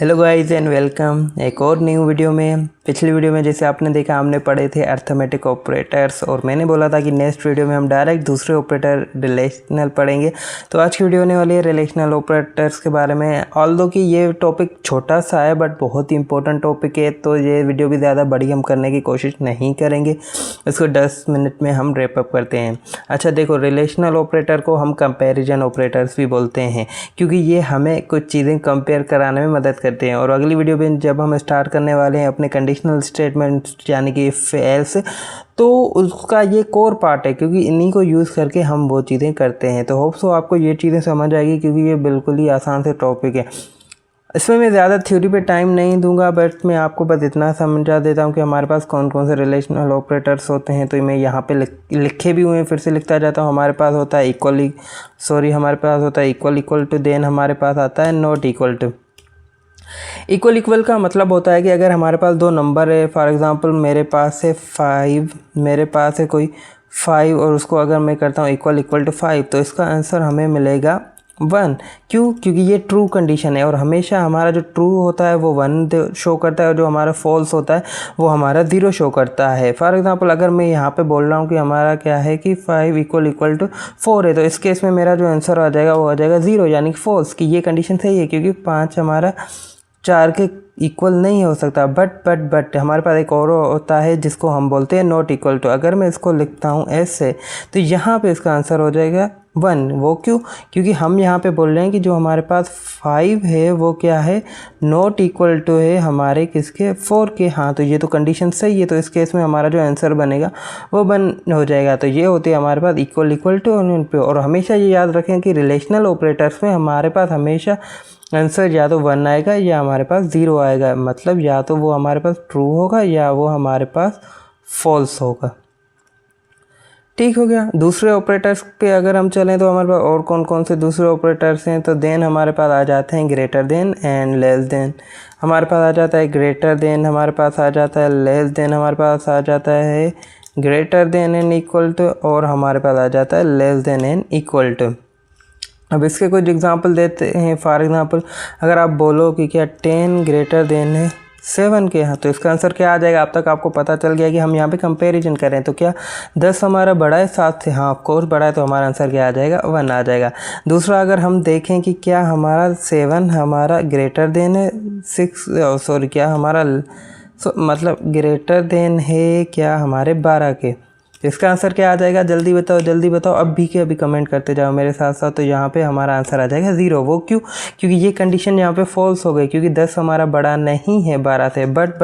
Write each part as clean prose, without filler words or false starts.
Hello guys and welcome एक और new video में। पिछली वीडियो में जैसे आपने देखा हमने पढ़े थे अर्थमेटिक ऑपरेटर्स और मैंने बोला था कि नेक्स्ट वीडियो में हम डायरेक्ट दूसरे ऑपरेटर रिलेशनल पढ़ेंगे। तो आज की वीडियो होने वाली है रिलेशनल ऑपरेटर्स के बारे में। ऑल्दो कि ये टॉपिक छोटा सा है बट बहुत ही इंपॉर्टेंट टॉपिक है, तो ये वीडियो भी ज़्यादा बड़ी हम करने की कोशिश नहीं करेंगे। इसको 10 मिनट में हम रैप अप करते हैं। अच्छा देखो, रिलेशनल ऑपरेटर को हम कंपैरिजन ऑपरेटर्स भी बोलते हैं क्योंकि ये हमें कुछ चीज़ें कंपेयर कराने में मदद करते हैं। और अगली वीडियो में जब हम स्टार्ट करने वाले हैं अपने कंडीशनल स्टेटमेंट यानी कि इफ एल्स, तो उसका ये कोर पार्ट है क्योंकि इन्हीं को यूज़ करके हम वो चीज़ें करते हैं। तो होप सो आपको ये चीज़ें समझ आएगी क्योंकि ये बिल्कुल ही आसान से टॉपिक है। इसमें मैं ज़्यादा थ्योरी पे टाइम नहीं दूंगा बट मैं आपको बस इतना समझा देता हूँ कि हमारे पास कौन कौन से रिलेशनल ऑपरेटर्स होते हैं। तो मैं यहाँ पे लिखे भी हुए हैं, फिर से लिखता जाता हूँ। हमारे पास होता है हमारे पास होता है इक्वल टू, देन हमारे पास आता है नॉट इक्वल टू। इक्वल का मतलब होता है कि अगर हमारे पास दो नंबर है, फॉर एग्ज़ाम्पल मेरे पास है 5, मेरे पास है कोई 5 और उसको अगर मैं करता हूँ इक्वल टू 5 तो इसका आंसर हमें मिलेगा 1। क्यों? क्योंकि ये ट्रू कंडीशन है और हमेशा हमारा जो ट्रू होता है वो 1 शो करता है और जो हमारा फॉल्स होता है वो हमारा 0 शो करता है। फॉर एग्ज़ाम्पल अगर मैं यहाँ पे बोल रहा हूँ कि हमारा क्या है कि 5 इक्वल टू 4 है, तो इस केस में मेरा जो आंसर आ जाएगा वो आ जाएगा 0 यानी कि फॉल्स, कि ये कंडीशन सही है क्योंकि 5 हमारा 4 के इक्वल नहीं हो सकता। बट हमारे पास एक और होता है जिसको हम बोलते हैं नॉट इक्वल टू। अगर मैं इसको लिखता हूँ ऐसे तो यहाँ पे इसका आंसर हो जाएगा 1। वो क्यों? क्योंकि हम यहाँ पे बोल रहे हैं कि जो हमारे पास 5 है वो क्या है, नॉट इक्वल टू है हमारे किसके, 4 के। हाँ, तो ये तो कंडीशन सही है, तो इस केस में हमारा जो आंसर बनेगा वो 1 हो जाएगा। तो ये होते हैं हमारे पास इक्वल टू और हमेशा ये याद रखें कि रिलेशनल ऑपरेटर्स में हमारे पास हमेशा आंसर या तो 1 आएगा या हमारे पास 0 आएगा। मतलब या तो वो हमारे पास ट्रू होगा या वो हमारे पास फॉल्स होगा। ठीक हो गया। दूसरे ऑपरेटर्स पे अगर हम चलें तो हमारे पास और कौन कौन से दूसरे ऑपरेटर्स हैं, तो देन हमारे पास आ जाते हैं greater than and less than. हमारे पास आ जाता है ग्रेटर देन, हमारे पास आ जाता है लेस देन, हमारे पास आ जाता है greater than and equal to और हमारे पास आ जाता है less than and equal to. अब इसके कुछ एग्जांपल देते हैं। फॉर एग्जांपल अगर आप बोलो कि क्या 10 ग्रेटर देन है 7 के, हाँ, तो इसका आंसर क्या आ जाएगा। अब तक आपको पता चल गया कि हम यहाँ पे कंपैरिजन करें तो क्या 10 हमारा बड़ा है 7 से, हाँ ऑफ कोर्स बड़ा है, तो हमारा आंसर क्या आ जाएगा 1 आ जाएगा। दूसरा अगर हम देखें कि क्या हमारा 7 हमारा ग्रेटर देन है 6, क्या हमारा मतलब ग्रेटर देन है क्या हमारे 12 के, तो इसका आंसर क्या आ जाएगा, जल्दी बताओ अभी के अभी कमेंट करते जाओ मेरे साथ साथ। तो यहाँ पे हमारा आंसर आ जाएगा 0। वो क्यों? क्योंकि ये कंडीशन यहाँ पे फॉल्स हो गई क्योंकि 10 हमारा बड़ा नहीं है 12 से। बट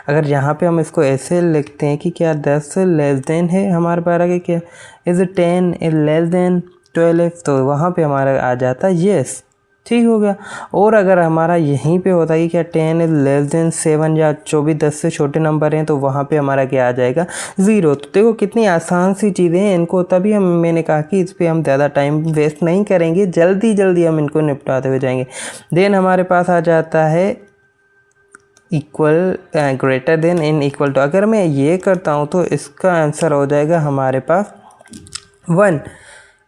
अगर यहाँ पे हम इसको ऐसे लिखते हैं कि क्या 10 लेस देन है हमारे 12 के, क्या इज़ 10 लेस देन 12, तो वहाँ पे हमारा आ जाता है येस। ठीक हो गया। और अगर हमारा यहीं पे होता है कि क्या 10 इज लेस देन 7 या जो भी 10 से छोटे नंबर हैं, तो वहाँ पे हमारा क्या आ जाएगा 0। तो देखो कितनी आसान सी चीज़ें हैं, इनको तभी मैंने कहा कि इस पर हम ज़्यादा टाइम वेस्ट नहीं करेंगे, जल्दी हम इनको निपटाते हुए जाएंगे। देन हमारे पास आ जाता है greater than in equal to. अगर मैं ये करता हूँ तो इसका आंसर हो जाएगा हमारे पास 1।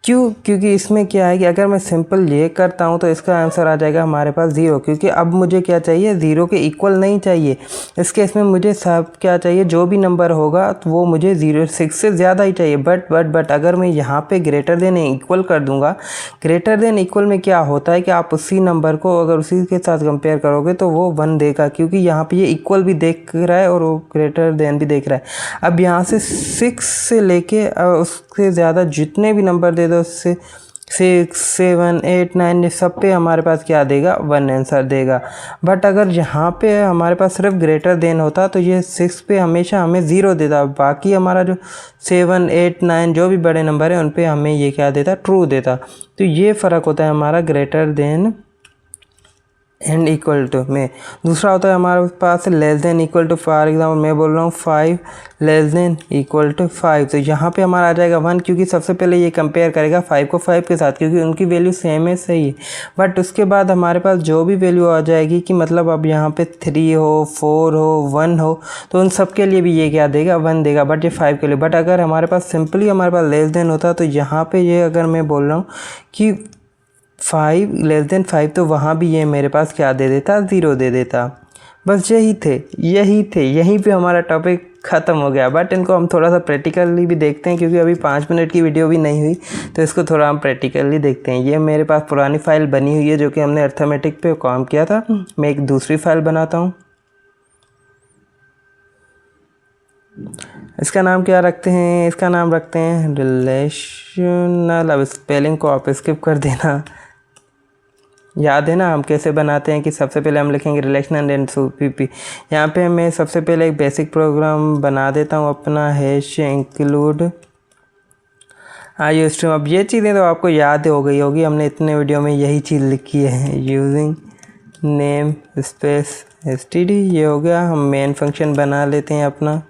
क्यों? क्योंकि इसमें क्या है कि अगर मैं सिंपल ये करता हूँ तो इसका आंसर आ जाएगा हमारे पास 0, क्योंकि अब मुझे क्या चाहिए, 0 के इक्वल नहीं चाहिए। इस केस में मुझे सब क्या चाहिए, जो भी नंबर होगा तो वो मुझे 6 से ज़्यादा ही चाहिए। बट अगर मैं यहाँ पे ग्रेटर देन इक्वल कर दूँगा, ग्रेटर देन इक्वल में क्या होता है कि आप उसी नंबर को अगर उसी के साथ कंपेयर करोगे तो वो 1 देगा, क्योंकि यहाँ पर ये इक्वल भी देख रहा है और वो ग्रेटर देन भी देख रहा है। अब यहाँ से 6 से लेके उससे ज़्यादा जितने भी नंबर दे दो, उससे 6, 7, 8, 9 ये सब पे हमारे पास क्या देगा, 1 आंसर देगा। बट अगर यहाँ पे हमारे पास सिर्फ ग्रेटर देन होता तो ये 6 पे हमेशा हमें 0 देता, बाकी हमारा जो 7, 8, 9 जो भी बड़े नंबर है उन पे हमें ये क्या देता, ट्रू देता। तो ये फ़र्क होता है हमारा greater than and equal to में। दूसरा होता है हमारे पास less than equal to. For example मैं बोल रहा हूँ 5 लेस देन इक्वल टू 5, तो यहाँ पे हमारा आ जाएगा 1, क्योंकि सबसे पहले ये कंपेयर करेगा 5 को 5 के साथ क्योंकि उनकी वैल्यू सेम है, सही है। बट उसके बाद हमारे पास जो भी वैल्यू आ जाएगी कि मतलब अब यहाँ पे 3 हो, 4 हो, 1 हो, तो उन सब के लिए भी ये क्या देगा, 1 देगा। बट ये 5 के लिए। बट अगर हमारे पास सिंपली हमारे पास लेस देन होता तो यहाँ पर ये अगर मैं बोल रहा हूँ कि 5 <5, तो वहाँ भी ये मेरे पास क्या दे देता, 0 दे देता। बस यही थे, यहीं पे हमारा टॉपिक ख़त्म हो गया। बट इनको हम थोड़ा सा प्रैक्टिकली भी देखते हैं, क्योंकि अभी 5 मिनट की वीडियो भी नहीं हुई, तो इसको थोड़ा हम प्रैक्टिकली देखते हैं। ये मेरे पास पुरानी फाइल बनी हुई है जो कि हमने अर्थमेटिक पे काम किया था। मैं एक दूसरी फाइल बनाता हूँ। इसका नाम क्या रखते हैं, इसका नाम रखते हैं रिलेशनल। अब स्पेलिंग को आप स्किप कर देना। याद है ना हम कैसे बनाते हैं कि सबसे पहले हम लिखेंगे रिलेशनल एंड पीपी। यहाँ पे मैं सबसे पहले एक बेसिक प्रोग्राम बना देता हूँ अपना, हैश इंक्लूड स्ट्रीम। अब ये चीज़ें तो आपको याद हो गई होगी, हमने इतने वीडियो में यही चीज़ लिखी है। यूजिंग नेम स्पेस std, ये हो गया। हम मेन फंक्शन बना लेते हैं अपना,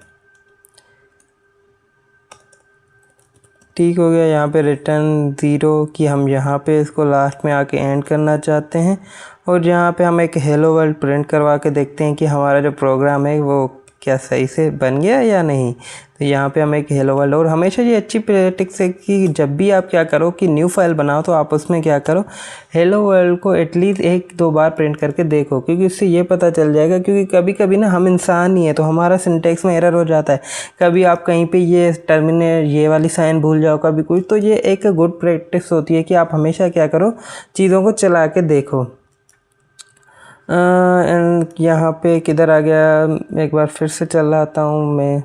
ठीक हो गया। यहाँ पे रिटर्न 0 कि हम यहाँ पे इसको लास्ट में आके एंड करना चाहते हैं। और यहाँ पे हम एक हेलो वर्ल्ड प्रिंट करवा के देखते हैं कि हमारा जो प्रोग्राम है वो क्या सही से बन गया या नहीं। तो यहाँ पे हम एक हेलो वर्ल्ड, और हमेशा ये अच्छी प्रैक्टिस है कि जब भी आप क्या करो कि न्यू फाइल बनाओ तो आप उसमें क्या करो, हेलो वर्ल्ड को एटलीस्ट 1-2 बार प्रिंट करके देखो, क्योंकि इससे ये पता चल जाएगा। क्योंकि कभी कभी ना हम इंसान ही है, तो हमारा सिंटेक्स में एरर हो जाता है। कभी आप कहीं पे ये टर्मिनेट ये वाली साइन भूल जाओ कभी कुछ, तो ये एक गुड प्रैक्टिस होती है कि आप हमेशा क्या करो, चीज़ों को चला के देखो। यहाँ पे किधर आ गया, एक बार फिर से चलाता हूँ मैं।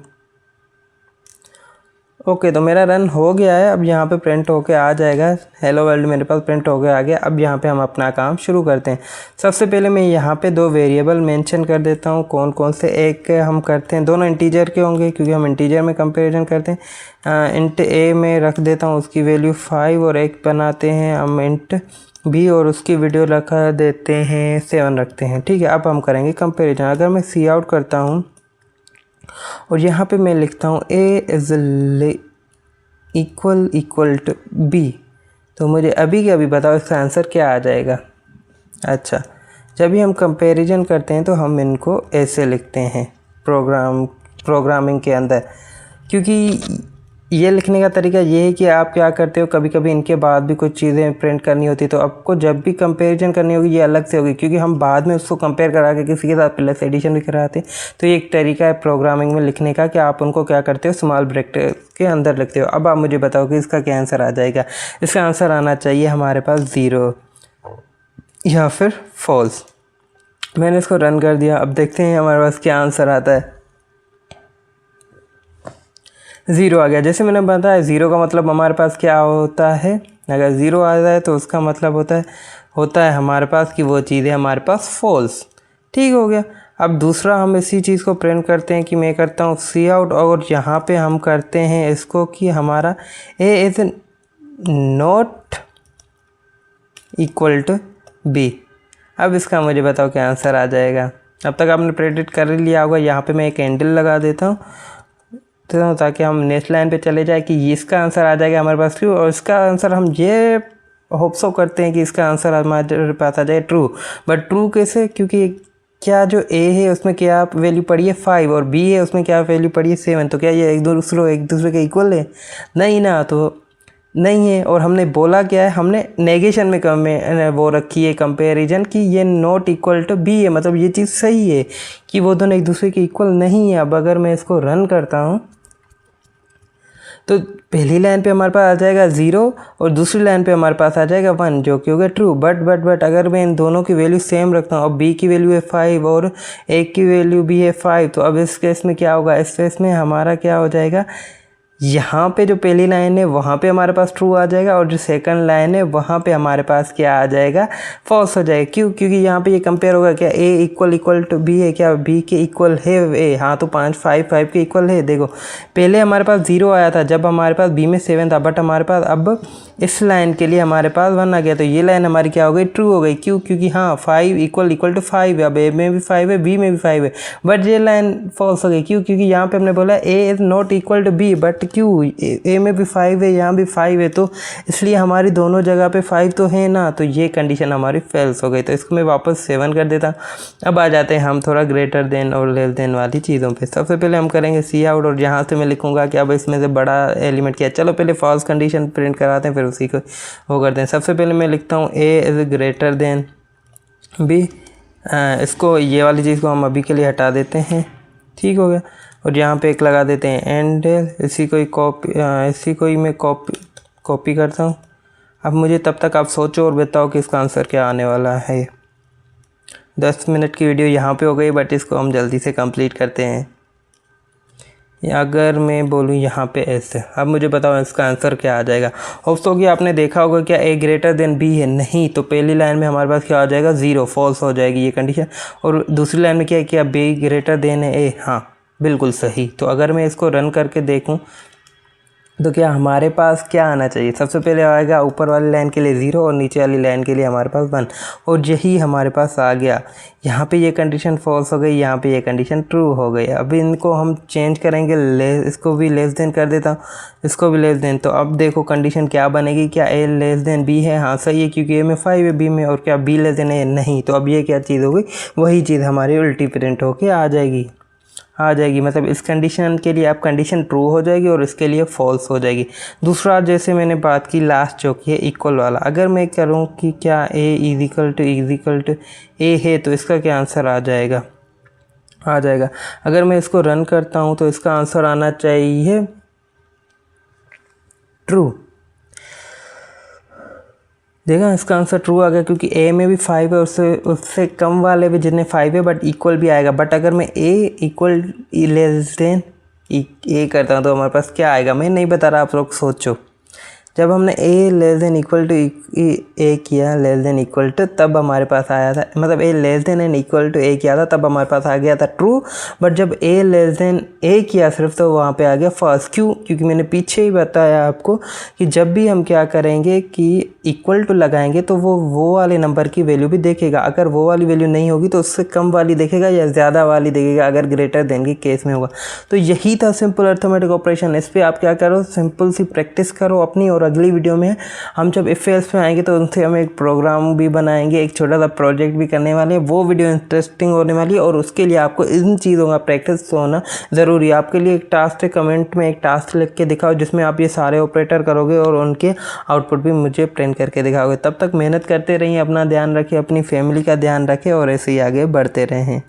ओके, तो मेरा रन हो गया है। अब यहाँ पे प्रिंट होके आ जाएगा, हेलो वर्ल्ड मेरे पास प्रिंट होके आ गया। अब यहाँ पे हम अपना काम शुरू करते हैं। सबसे पहले मैं यहाँ पे 2 वेरिएबल मेंशन कर देता हूँ। कौन कौन से, एक हम करते हैं, दोनों इंटीजर के होंगे क्योंकि हम इंटीजर में कंपैरिजन करते हैं। इंट ए में रख देता हूँ उसकी वैल्यू 5, और एक बनाते हैं हम इंट बी और उसकी वीडियो रखा देते हैं 7 रखते हैं, ठीक है। अब हम करेंगे कंपैरिजन। अगर मैं सी आउट करता हूँ और यहाँ पे मैं लिखता हूँ ए इज इक्वल टू बी, तो मुझे अभी के अभी बताओ इसका आंसर क्या आ जाएगा। अच्छा, जब भी हम कंपैरिजन करते हैं तो हम इनको ऐसे लिखते हैं प्रोग्रामिंग के अंदर, क्योंकि ये लिखने का तरीका ये है कि आप क्या करते हो, कभी कभी इनके बाद भी कुछ चीज़ें प्रिंट करनी होती है, तो आपको जब भी कंपैरिजन करनी होगी ये अलग से होगी, क्योंकि हम बाद में उसको कंपेयर करा के किसी के साथ प्लस एडिशन भी कराते हैं। तो ये एक तरीका है प्रोग्रामिंग में लिखने का कि आप उनको क्या करते हो, स्मॉल ब्रैकेट के अंदर लिखते हो। अब आप मुझे बताओ कि इसका क्या आंसर आ जाएगा। इसका आंसर आना चाहिए हमारे पास 0 या फिर फॉल्स। मैंने इसको रन कर दिया। अब देखते हैं हमारे पास क्या आंसर आता है। 0 आ गया। जैसे मैंने बताया 0 का मतलब हमारे पास क्या होता है, अगर 0 आ जाए तो उसका मतलब होता है हमारे पास कि वो चीज़ है हमारे पास फॉल्स, ठीक हो गया। अब दूसरा हम इसी चीज़ को प्रिंट करते हैं कि मैं करता हूँ सी आउट, और यहाँ पे हम करते हैं इसको कि हमारा A is not equal to B. अब इसका मुझे बताओ क्या आंसर आ जाएगा। अब तक आपने प्रेडिक्ट कर लिया होगा। यहाँ पे मैं एक कैंडल लगा देता हूँ ताकि हम नेक्स्ट लाइन पे चले जाए कि इसका आंसर आ जाएगा हमारे पास ट्रू, और इसका आंसर हम ये होप्सो करते हैं कि इसका आंसर हमारे पास आ जाए ट्रू। बट ट्रू कैसे, क्योंकि क्या जो ए है उसमें क्या वैल्यू पड़ी है 5 और बी है उसमें क्या वैल्यू पड़ी है 7, तो क्या ये एक दूसरे के इक्वल है? नहीं ना, तो नहीं है। और हमने बोला क्या है, हमने नेगेशन में वो रखी है कंपैरिजन कि ये नॉट इक्वल टू बी है, मतलब ये चीज़ सही है कि वो दोनों एक दूसरे के इक्वल नहीं है। अब अगर मैं इसको रन करता हूँ तो पहली लाइन पे हमारे पास आ जाएगा 0 और दूसरी लाइन पे हमारे पास आ जाएगा 1, जो कि हो गया ट्रू। बट अगर मैं इन दोनों की वैल्यू सेम रखता हूँ, अब b की वैल्यू है 5 और a की वैल्यू भी है 5, तो अब इस केस में क्या होगा, इस केस में हमारा क्या हो जाएगा, यहाँ पे जो पहली लाइन है वहाँ पे हमारे पास ट्रू आ जाएगा, और जो सेकंड लाइन है वहाँ पे हमारे पास क्या आ जाएगा, फॉल्स हो जाएगा। क्यों? क्योंकि यहाँ पे ये कंपेयर होगा क्या a इक्वल टू b है, क्या b के इक्वल है a, हाँ तो 5 के इक्वल है। देखो पहले हमारे पास 0 आया था जब हमारे पास b में 7 था, बट हमारे पास अब इस लाइन के लिए हमारे पास 1 आ गया, तो ये लाइन हमारी क्या हो गई, ट्रू हो गई। क्यों? क्योंकि हाँ 5 इक्वल टू 5 है, अब a में भी 5 है b में भी 5 है, बट ये लाइन फॉल्स हो गई। क्यों? क्योंकि यहाँ पे हमने बोला a is not equal to b, but क्यों, ए में भी 5 है, यहाँ भी 5 है, तो इसलिए हमारी दोनों जगह पे 5 तो है ना, तो ये कंडीशन हमारी फेल्स हो गई। तो इसको मैं वापस 7 कर देता। अब आ जाते हैं हम थोड़ा ग्रेटर देन और लेस देन वाली चीज़ों पे। सबसे पहले हम करेंगे सी आउट, और यहाँ से मैं लिखूँगा कि अब इसमें से बड़ा एलिमेंट क्या है। चलो पहले फॉल्स कंडीशन प्रिंट कराते हैं, फिर उसी को वो करते हैं। सबसे पहले मैं लिखता हूँ A is greater than B. इसको ये वाली चीज़ को हम अभी के लिए हटा देते हैं, ठीक हो गया। और यहाँ पे एक लगा देते हैं एंड, इसी को ही मैं कॉपी करता हूँ। अब मुझे तब तक आप सोचो और बताओ कि इसका आंसर क्या आने वाला है। 10 मिनट की वीडियो यहाँ पे हो गई, बट इसको हम जल्दी से कंप्लीट करते हैं। अगर मैं बोलूँ यहाँ पे ऐसे, अब मुझे बताओ इसका आंसर क्या आ जाएगा। होप्स कि आपने देखा होगा क्या ए ग्रेटर देन बी है, नहीं, तो पहली लाइन में हमारे पास क्या आ जाएगा, 0, फॉल्स हो जाएगी ये कंडीशन। और दूसरी लाइन में क्या है, क्या बी ग्रेटर देन है ए, हाँ बिल्कुल सही। तो अगर मैं इसको रन करके देखूँ तो क्या हमारे पास क्या आना चाहिए, सबसे पहले आएगा ऊपर वाली लाइन के लिए 0 और नीचे वाली लाइन के लिए हमारे पास 1, और यही हमारे पास आ गया। यहाँ पे ये कंडीशन फॉल्स हो गई, यहाँ पे ये कंडीशन ट्रू हो गई। अभी इनको हम चेंज करेंगे, इसको भी लेस देन कर देता हूँ, इसको भी लेस देन। तो अब देखो कंडीशन क्या बनेगी, क्या ए लेस देन बी है, हाँ सही है, क्योंकि ए में 5 है, बी में, और क्या बी लेस देन ए, नहीं। तो अब ये क्या चीज़ हो गई, वही चीज़ हमारी उल्टी प्रिंट होके आ जाएगी। मतलब इस कंडीशन के लिए अब कंडीशन ट्रू हो जाएगी और इसके लिए फॉल्स हो जाएगी। दूसरा, जैसे मैंने बात की लास्ट जो कि है इक्वल वाला, अगर मैं करूं कि क्या ए इजिकल टू ए है, तो इसका क्या आंसर आ जाएगा। अगर मैं इसको रन करता हूं तो इसका आंसर आना चाहिए ट्रू। देखा, इसका आंसर ट्रू आ गया, क्योंकि ए में भी 5 है, उससे कम वाले भी जितने 5 है बट इक्वल भी आएगा। बट अगर मैं ए इक्वल लेस देन ए करता हूँ तो हमारे पास क्या आएगा, मैं नहीं बता रहा, आप लोग सोचो। जब हमने ए less than equal to A किया, लेस देन इक्वल टू, तब हमारे पास आया था, मतलब A less than and equal to A किया था, तब हमारे पास आ गया था ट्रू। बट जब ए लेस देन ए किया सिर्फ, तो वहाँ पे आ गया फॉल्स। क्यों, क्योंकि मैंने पीछे ही बताया आपको कि जब भी हम क्या करेंगे कि इक्वल टू लगाएंगे तो वो वाले नंबर की वैल्यू भी देखेगा। अगर वो वाली वैल्यू नहीं होगी तो उससे कम वाली देखेगा या ज़्यादा वाली देखेगा, अगर ग्रेटर देन के केस में होगा। तो यही था सिंपल अर्थमेटिक ऑपरेशन। इस पर आप क्या करो, सिंपल सी प्रैक्टिस करो अपनी, और अगली वीडियो में हम जब इफ एल्स में आएंगे तो उनसे हम एक प्रोग्राम भी बनाएंगे, एक छोटा सा प्रोजेक्ट भी करने वाले हैं। वो वीडियो इंटरेस्टिंग होने वाली है, और उसके लिए आपको इन चीज़ों का प्रैक्टिस होना ज़रूरी है। आपके लिए एक टास्क है, कमेंट में एक टास्क लिख के दिखाओ जिसमें आप ये सारे ऑपरेटर करोगे और उनके आउटपुट भी मुझे प्रिंट करके दिखाओगे। तब तक मेहनत करते रहिए, अपना ध्यान रखिए, अपनी फैमिली का ध्यान रखें, और ऐसे ही आगे बढ़ते रहें।